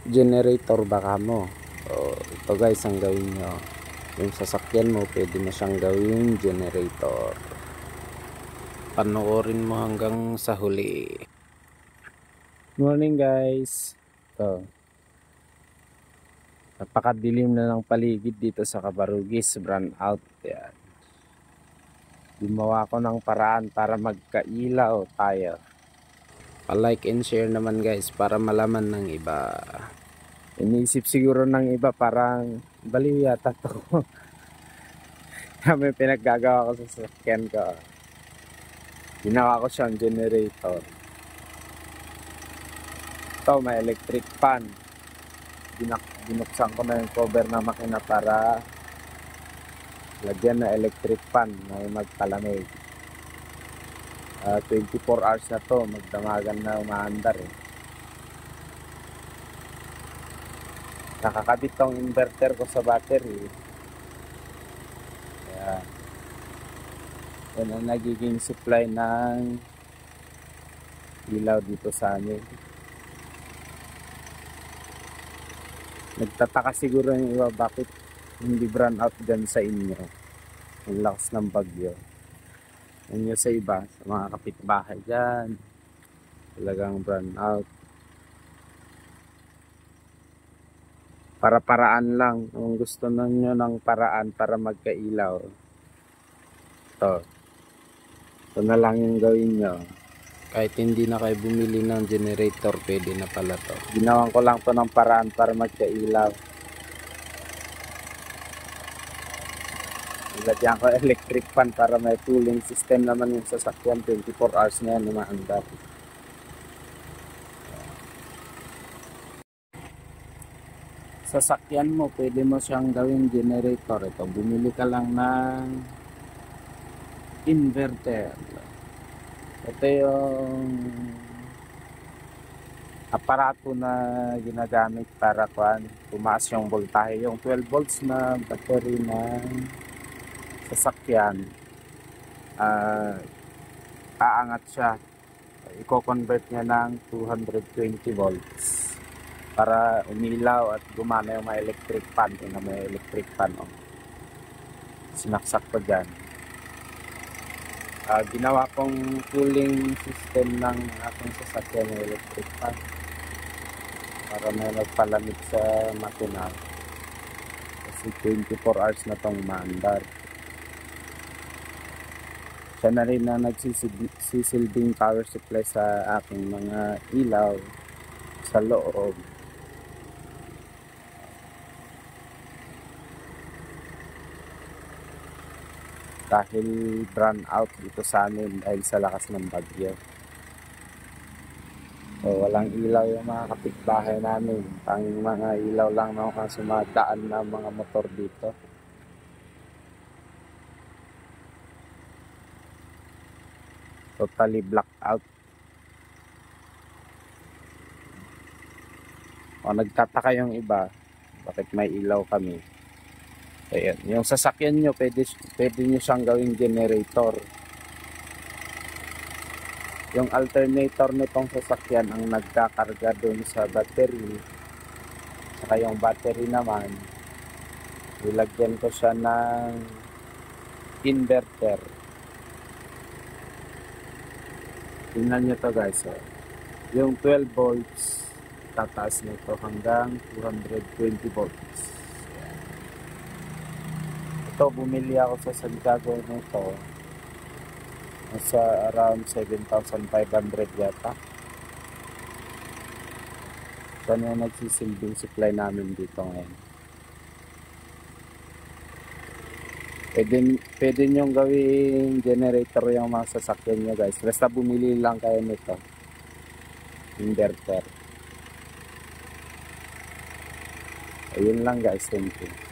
generator baka mo. So, ito guys ang gawin nyo. Yung sasakyan mo pwede mo siyang gawing generator. Panoorin mo hanggang sa huli. Morning guys. So, napakadilim na ng paligid dito sa Cabarugis, brand out. Yan. Gumawa ko ng paraan para magkailaw tayo. Pa-like and share naman guys para malaman ng iba. Iniisip siguro ng iba parang baliw yata to. May pinaggagawa ko sa sasakyan ko. Ginawa ko siyang generator. Ito may electric fan. Binuksan ko na yung cover na makina para lagyan na electric fan na magpalamig. 24 hours na to, magdamagan na umaandar eh. Nakakabit tong inverter ko sa battery. Kaya yan ang nagiging supply ng ilaw dito sa amin. Nagtataka siguro yung iba bakit hindi brand out dyan sa inyo. Ang lakas ng bagyo. Yan yung sa iba, sa mga kapitbahay dyan. Talagang brand out. Para-paraan lang. Kung gusto nyo ng paraan para magkailaw. Ito na lang yung gawin nyo. Kahit hindi na kayo bumili ng generator, pwede na pala to. Ginawan ko lang to ng paraan para magkailaw. Ilagyan ko electric fan para may cooling system naman yung sasakyan. 24 hours na yan umaandar. Sasakyan mo, pwede mo siyang gawing generator. Ito, bumili ka lang ng inverter. Ito yung aparato na ginagamit para tumaas yung voltahe. Yung 12 volts na battery ng sasakyan, aangat siya. I-convert niya ng 220 volts para umilaw at gumana yung mga electric fan. Yung may electric fan, sinaksak ko dyan. Ginawa kong cooling system ng aking sasakyan ng electric fan para may nagpalamig sa makina kasi 24 hours na tong maandar. Siya na rin na nagsisilbing power supply sa aking mga ilaw sa loob. Dahil brand out dito sa amin dahil sa lakas ng bagyo. So, walang ilaw yung mga kapitbahay namin. Tanging mga ilaw lang na sumadaan na mga motor dito. Totally blacked out. O nagtataka yung iba, bakit may ilaw kami? Ayan, yung sasakyan nyo, pwede nyo siyang gawing generator. Yung alternator nitong sasakyan ang nagkakarga dun sa battery. Saka yung battery naman, ilagyan ko siya ng inverter. Tingnan nyo to guys. Yung 12 volts, tataas nito hanggang 220 volts. Ito, bumili ako sa Santiago nito. Nasa around 7,500 yata. So, ano yung nagsisilbing supply namin dito ngayon. Pwede nyong gawing generator yung mga sasakyan nyo guys. Basta bumili lang kayo nito. Inverter. Ayun lang guys. Thank you.